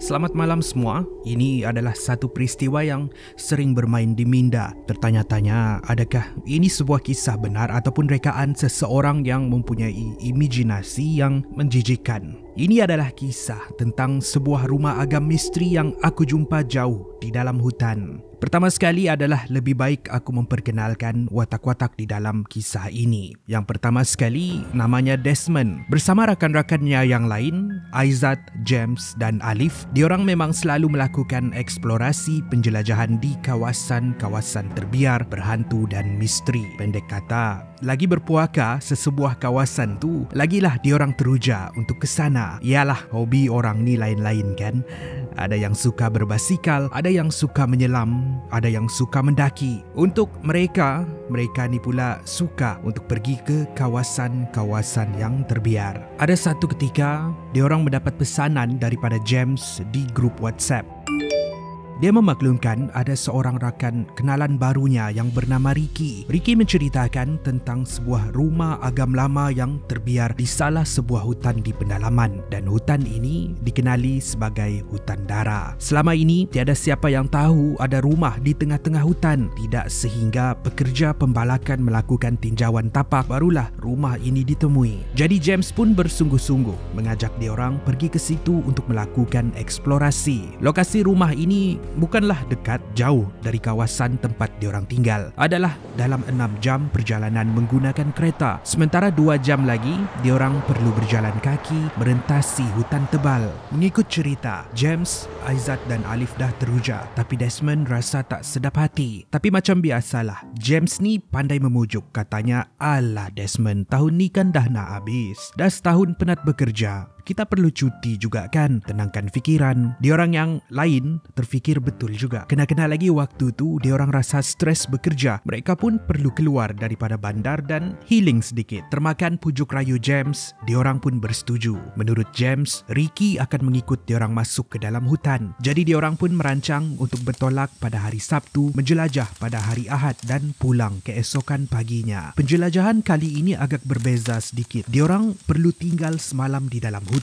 Selamat malam semua. Ini adalah satu peristiwa yang sering bermain di minda. Tertanya-tanya, adakah ini sebuah kisah benar ataupun rekaan seseorang yang mempunyai imajinasi yang menjijikkan? Ini adalah kisah tentang sebuah rumah agam misteri yang aku jumpa jauh di dalam hutan. Pertama sekali adalah lebih baik aku memperkenalkan watak-watak di dalam kisah ini. Yang pertama sekali namanya Desmond. Bersama rakan-rakannya yang lain, Aizat, James dan Alif, diorang memang selalu melakukan eksplorasi penjelajahan di kawasan-kawasan terbiar, berhantu dan misteri. Pendek kata, lagi berpuaka sesebuah kawasan tu, lagilah diorang teruja untuk ke sana. Ialah hobi orang ni lain-lain kan. Ada yang suka berbasikal, ada yang suka menyelam, ada yang suka mendaki. Untuk mereka ni pula suka untuk pergi ke kawasan-kawasan yang terbiar. Ada satu ketika, diorang mendapat pesanan daripada James di grup WhatsApp. Dia memaklumkan ada seorang rakan kenalan barunya yang bernama Ricky. Ricky menceritakan tentang sebuah rumah agam lama yang terbiar di salah sebuah hutan di pendalaman, dan hutan ini dikenali sebagai hutan dara. Selama ini tiada siapa yang tahu ada rumah di tengah-tengah hutan, tidak sehingga pekerja pembalakan melakukan tinjauan tapak barulah rumah ini ditemui. Jadi James pun bersungguh-sungguh mengajak diorang pergi ke situ untuk melakukan eksplorasi. Lokasi rumah ini bukanlah dekat jauh dari kawasan tempat diorang tinggal. Adalah dalam 6 jam perjalanan menggunakan kereta. Sementara 2 jam lagi, diorang perlu berjalan kaki merentasi hutan tebal. Mengikut cerita, James, Aizat dan Alif dah teruja, tapi Desmond rasa tak sedap hati. Tapi macam biasalah, James ni pandai memujuk. Katanya, alah Desmond, tahun ni kan dah nak habis. Dah setahun penat bekerja. Kita perlu cuti juga kan, tenangkan fikiran. Diorang yang lain terfikir betul juga. Kena-kena lagi waktu tu diorang rasa stres bekerja. Mereka pun perlu keluar daripada bandar dan healing sedikit. Termakan pujuk rayu James, diorang pun bersetuju. Menurut James, Ricky akan mengikut diorang masuk ke dalam hutan. Jadi diorang pun merancang untuk bertolak pada hari Sabtu, menjelajah pada hari Ahad dan pulang keesokan paginya. Penjelajahan kali ini agak berbeza sedikit. Diorang perlu tinggal semalam di dalam hutan.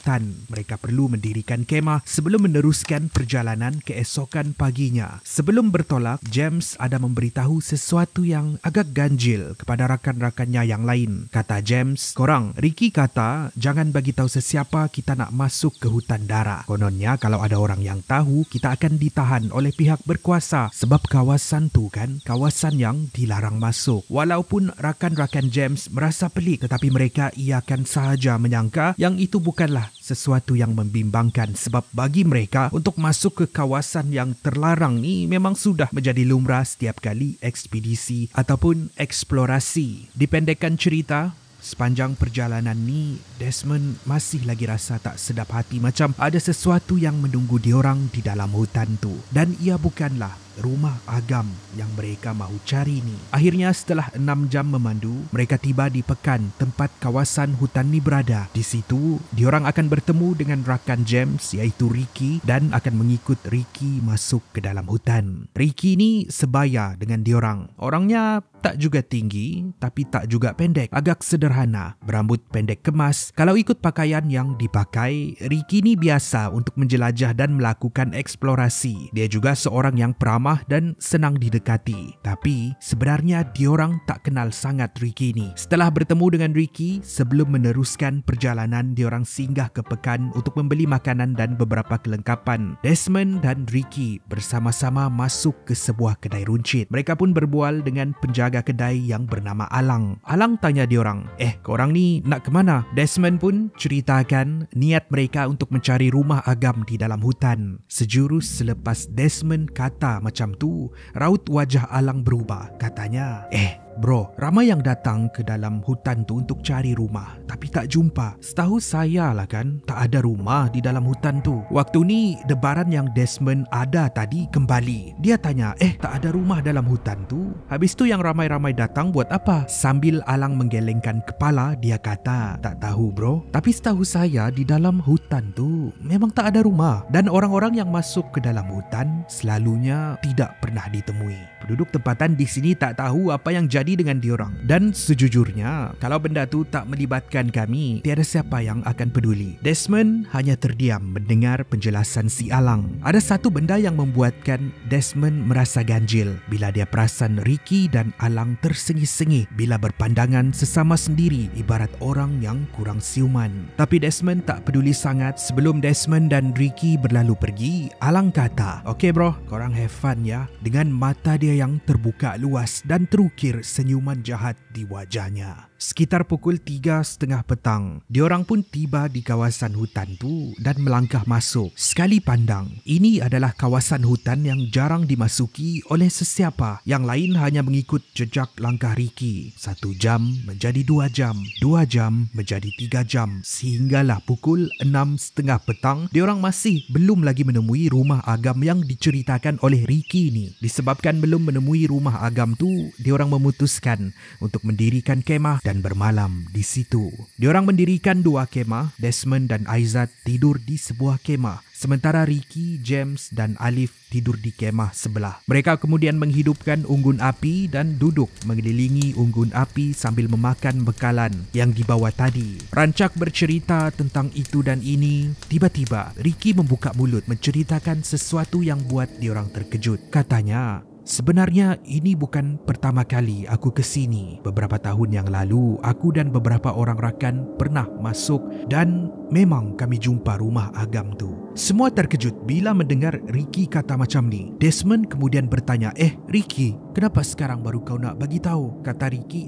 Mereka perlu mendirikan kemah sebelum meneruskan perjalanan keesokan paginya. Sebelum bertolak, James ada memberitahu sesuatu yang agak ganjil kepada rakan-rakannya yang lain. Kata James, korang, Ricky kata jangan bagi tahu sesiapa kita nak masuk ke hutan dara. Kononnya kalau ada orang yang tahu, kita akan ditahan oleh pihak berkuasa sebab kawasan tu kan kawasan yang dilarang masuk. Walaupun rakan-rakan James merasa pelik, tetapi mereka iakan sahaja menyangka yang itu bukanlah sesuatu yang membimbangkan sebab bagi mereka untuk masuk ke kawasan yang terlarang ni memang sudah menjadi lumrah setiap kali ekspedisi ataupun eksplorasi. Dipendekkan cerita, sepanjang perjalanan ni Desmond masih lagi rasa tak sedap hati, macam ada sesuatu yang menunggu diorang di dalam hutan tu, dan ia bukanlah rumah agam yang mereka mahu cari ni. Akhirnya setelah 6 jam memandu, mereka tiba di pekan tempat kawasan hutan ni berada. Di situ, diorang akan bertemu dengan rakan James iaitu Ricky dan akan mengikut Ricky masuk ke dalam hutan. Ricky ni sebaya dengan diorang. Orangnya tak juga tinggi tapi tak juga pendek, agak sederhana, berambut pendek kemas. Kalau ikut pakaian yang dipakai, Ricky ni biasa untuk menjelajah dan melakukan eksplorasi. Dia juga seorang yang peramah dan senang didekati. Tapi sebenarnya diorang tak kenal sangat Ricky ni. Setelah bertemu dengan Ricky, sebelum meneruskan perjalanan, diorang singgah ke pekan untuk membeli makanan dan beberapa kelengkapan. Desmond dan Ricky bersama-sama masuk ke sebuah kedai runcit. Mereka pun berbual dengan penjaga kedai yang bernama Alang. Alang tanya diorang, korang ni nak ke mana? Desmond pun ceritakan niat mereka untuk mencari rumah agam di dalam hutan. Sejurus selepas Desmond kata macam tu, raut wajah Alang berubah. Katanya, bro, ramai yang datang ke dalam hutan tu untuk cari rumah, tapi tak jumpa. Setahu saya lah kan, tak ada rumah di dalam hutan tu. Waktu ni, debaran yang Desmond ada tadi kembali. Dia tanya, tak ada rumah dalam hutan tu? Habis tu yang ramai-ramai datang buat apa? Sambil Alang menggelengkan kepala, dia kata, tak tahu bro. Tapi setahu saya, di dalam hutan tu memang tak ada rumah. Dan orang-orang yang masuk ke dalam hutan selalunya tidak pernah ditemui. Penduduk tempatan di sini tak tahu apa yang jadi terjadi dengan diorang. Dan sejujurnya, kalau benda tu tak melibatkan kami, tiada siapa yang akan peduli. Desmond hanya terdiam mendengar penjelasan si Alang. Ada satu benda yang membuatkan Desmond merasa ganjil bila dia perasan Ricky dan Alang tersengih-sengih bila berpandangan sesama sendiri ibarat orang yang kurang siuman. Tapi Desmond tak peduli sangat. Sebelum Desmond dan Ricky berlalu pergi, Alang kata, "Okay bro, korang have fun ya." Dengan mata dia yang terbuka luas dan terukir senyuman jahat di wajahnya. Sekitar pukul 3.30 petang, diorang pun tiba di kawasan hutan tu dan melangkah masuk. Sekali pandang, ini adalah kawasan hutan yang jarang dimasuki oleh sesiapa. Yang lain hanya mengikut jejak langkah Ricky. 1 jam menjadi 2 jam, 2 jam menjadi 3 jam. Sehinggalah pukul 6.30 petang, diorang masih belum lagi menemui rumah agam yang diceritakan oleh Ricky ni. Disebabkan belum menemui rumah agam tu, diorang memutuskan untuk mendirikan kemah dan bermalam di situ. Diorang mendirikan 2 kemah. Desmond dan Aizat tidur di sebuah kemah, sementara Ricky, James dan Alif tidur di kemah sebelah. Mereka kemudian menghidupkan unggun api dan duduk mengelilingi unggun api sambil memakan bekalan yang dibawa tadi. Rancak bercerita tentang itu dan ini, tiba-tiba Ricky membuka mulut menceritakan sesuatu yang buat diorang terkejut. Katanya, "Sebenarnya ini bukan pertama kali aku ke sini. Beberapa tahun yang lalu, aku dan beberapa orang rakan pernah masuk dan memang kami jumpa rumah agam tu." Semua terkejut bila mendengar Ricky kata macam ni. Desmond kemudian bertanya, Ricky, kenapa sekarang baru kau nak bagi tahu?" Kata Ricky,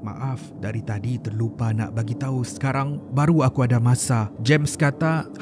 "Maaf, dari tadi terlupa nak bagi tahu. Sekarang baru aku ada masa." James kata,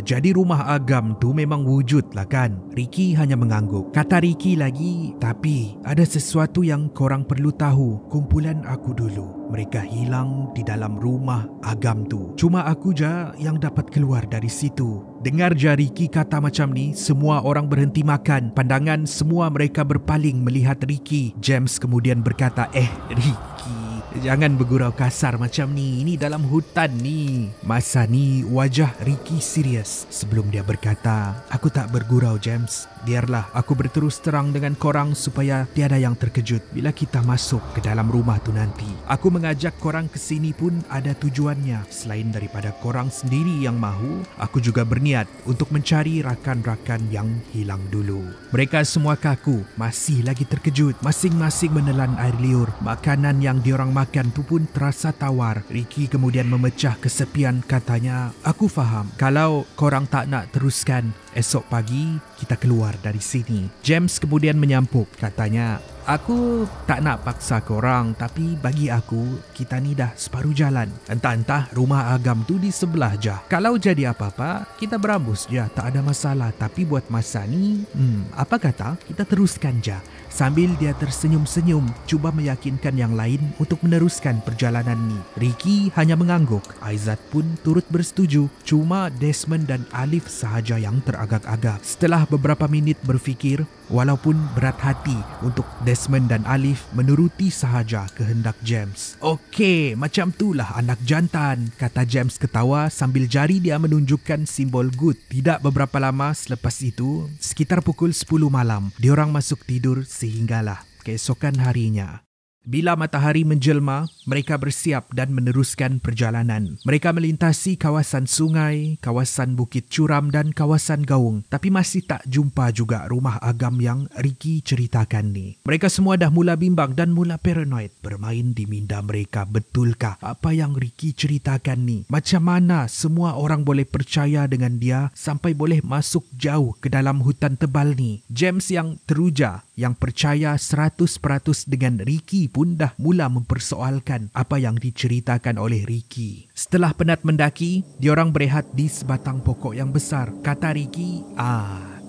"Jadi rumah agam tu memang wujud lah kan?" Ricky hanya mengangguk. Kata Ricky lagi, "Tapi ada sesuatu yang korang perlu tahu. Kumpulan aku dulu, mereka hilang di dalam rumah agam tu. Cuma aku je yang dapat keluar dari situ." Dengar je Ricky kata macam ni, semua orang berhenti makan. Pandangan semua mereka berpaling melihat Ricky. James kemudian berkata, Ricky, jangan bergurau kasar macam ni. Ini dalam hutan ni." Masa ni wajah Ricky serius. Sebelum dia berkata, "Aku tak bergurau, James. Biarlah aku berterus terang dengan korang supaya tiada yang terkejut bila kita masuk ke dalam rumah tu nanti. Aku mengajak korang ke sini pun ada tujuannya. Selain daripada korang sendiri yang mahu, aku juga berniat untuk mencari rakan-rakan yang hilang dulu." Mereka semua kaku, masih lagi terkejut. Masing-masing menelan air liur. Makanan yang diorang makan tu pun terasa tawar. Ricky kemudian memecah kesepian, katanya, "Aku faham. Kalau korang tak nak teruskan, esok pagi kita keluar dari sini." James kemudian menyampuk, katanya, "Aku tak nak paksa korang, tapi bagi aku, kita ni dah separuh jalan. Entah-entah rumah agam tu di sebelah je. Kalau jadi apa-apa, kita berambus je, tak ada masalah. Tapi buat masa ni, apa kata kita teruskan je." Sambil dia tersenyum-senyum, cuba meyakinkan yang lain untuk meneruskan perjalanan ni. Ricky hanya mengangguk. Aizat pun turut bersetuju. Cuma Desmond dan Alif sahaja yang teragak-agak. Setelah beberapa minit berfikir, walaupun berat hati untuk Desmond dan Alif menuruti sahaja kehendak James. "Okey, macam itulah anak jantan," kata James ketawa sambil jari dia menunjukkan simbol good. Tidak beberapa lama selepas itu, sekitar pukul 10 malam, diorang masuk tidur sehinggalah keesokan harinya. Bila matahari menjelma, mereka bersiap dan meneruskan perjalanan. Mereka melintasi kawasan sungai, kawasan bukit curam dan kawasan gaung. Tapi masih tak jumpa juga rumah agam yang Ricky ceritakan ni. Mereka semua dah mula bimbang dan mula paranoid. Bermain di minda mereka, betulkah apa yang Ricky ceritakan ni? Macam mana semua orang boleh percaya dengan dia sampai boleh masuk jauh ke dalam hutan tebal ni? James yang teruja, yang percaya 100% dengan Ricky pun dah mula mempersoalkan apa yang diceritakan oleh Ricky. Setelah penat mendaki, diorang berehat di sebatang pokok yang besar. Kata Ricky,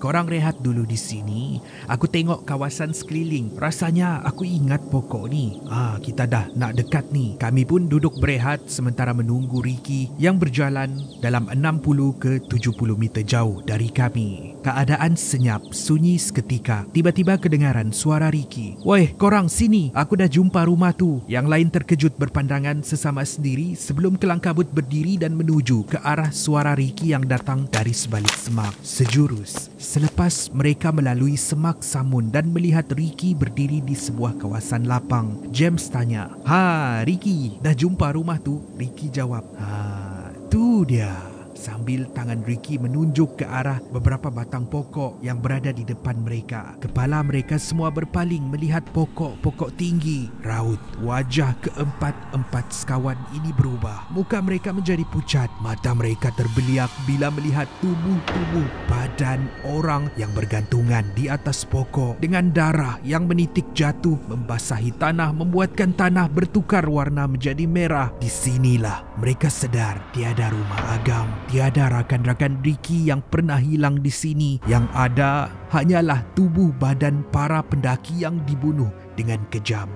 "Korang rehat dulu di sini. Aku tengok kawasan sekeliling. Rasanya aku ingat pokok ni. Kita dah nak dekat ni." Kami pun duduk berehat sementara menunggu Ricky yang berjalan dalam 60 ke 70 meter jauh dari kami. Keadaan senyap, sunyi seketika. Tiba-tiba kedengaran suara Ricky. "Woi, korang sini. Aku dah jumpa rumah tu." Yang lain terkejut berpandangan sesama sendiri sebelum kelang kabut berdiri dan menuju ke arah suara Ricky yang datang dari sebalik semak. Sejurus, Selepas mereka melalui semak samun dan melihat Ricky berdiri di sebuah kawasan lapang, James tanya, "Ha, Ricky, dah jumpa rumah tu?" Ricky jawab, "Ha, tu dia." Sambil tangan Ricky menunjuk ke arah beberapa batang pokok yang berada di depan mereka. Kepala mereka semua berpaling melihat pokok-pokok tinggi. Raut wajah keempat-empat sekawan ini berubah. Muka mereka menjadi pucat. Mata mereka terbeliak bila melihat tubuh-tubuh badan orang yang bergantungan di atas pokok dengan darah yang menitik jatuh membasahi tanah, membuatkan tanah bertukar warna menjadi merah. Di sinilah mereka sedar tiada rumah Agam, tiada rakan-rakan Ricky yang pernah hilang di sini. Yang ada hanyalah tubuh badan para pendaki yang dibunuh dengan kejam.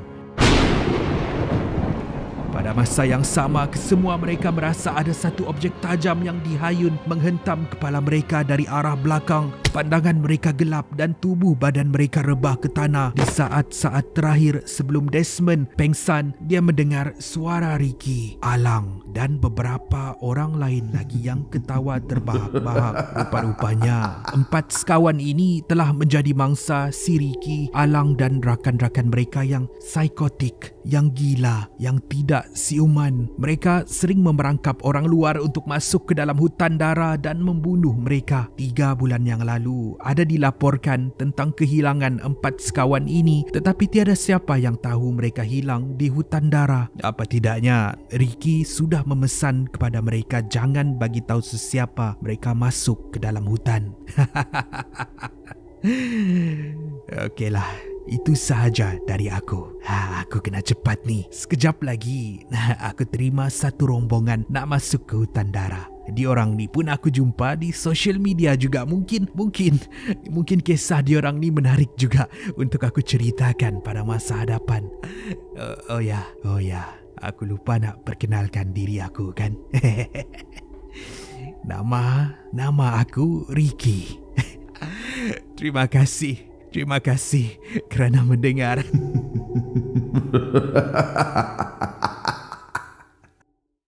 Pada masa yang sama, kesemua mereka merasa ada satu objek tajam yang dihayun menghentam kepala mereka dari arah belakang. Pandangan mereka gelap dan tubuh badan mereka rebah ke tanah. Di saat-saat terakhir sebelum Desmond pengsan, dia mendengar suara Ricky, Alang dan beberapa orang lain lagi yang ketawa terbahak-bahak. Rupa-rupanya 4 sekawan ini telah menjadi mangsa si Ricky, Alang dan rakan-rakan mereka yang psikotik, yang gila, yang tidak siuman. Mereka sering memerangkap orang luar untuk masuk ke dalam hutan dara dan membunuh mereka. 3 bulan yang lalu ada dilaporkan tentang kehilangan 4 sekawan ini, tetapi tiada siapa yang tahu mereka hilang di hutan dara. Apa tidaknya Ricky sudah memesan kepada mereka jangan bagi tahu sesiapa mereka masuk ke dalam hutan. Okeylah, itu sahaja dari aku. Aku kena cepat ni. Sekejap lagi aku terima satu rombongan nak masuk ke hutan dara. Diorang ni pun aku jumpa di social media juga. Mungkin kisah diorang ni menarik juga untuk aku ceritakan pada masa hadapan. Oh ya, aku lupa nak perkenalkan diri aku kan. Nama aku Ricky. Terima kasih kerana mendengar.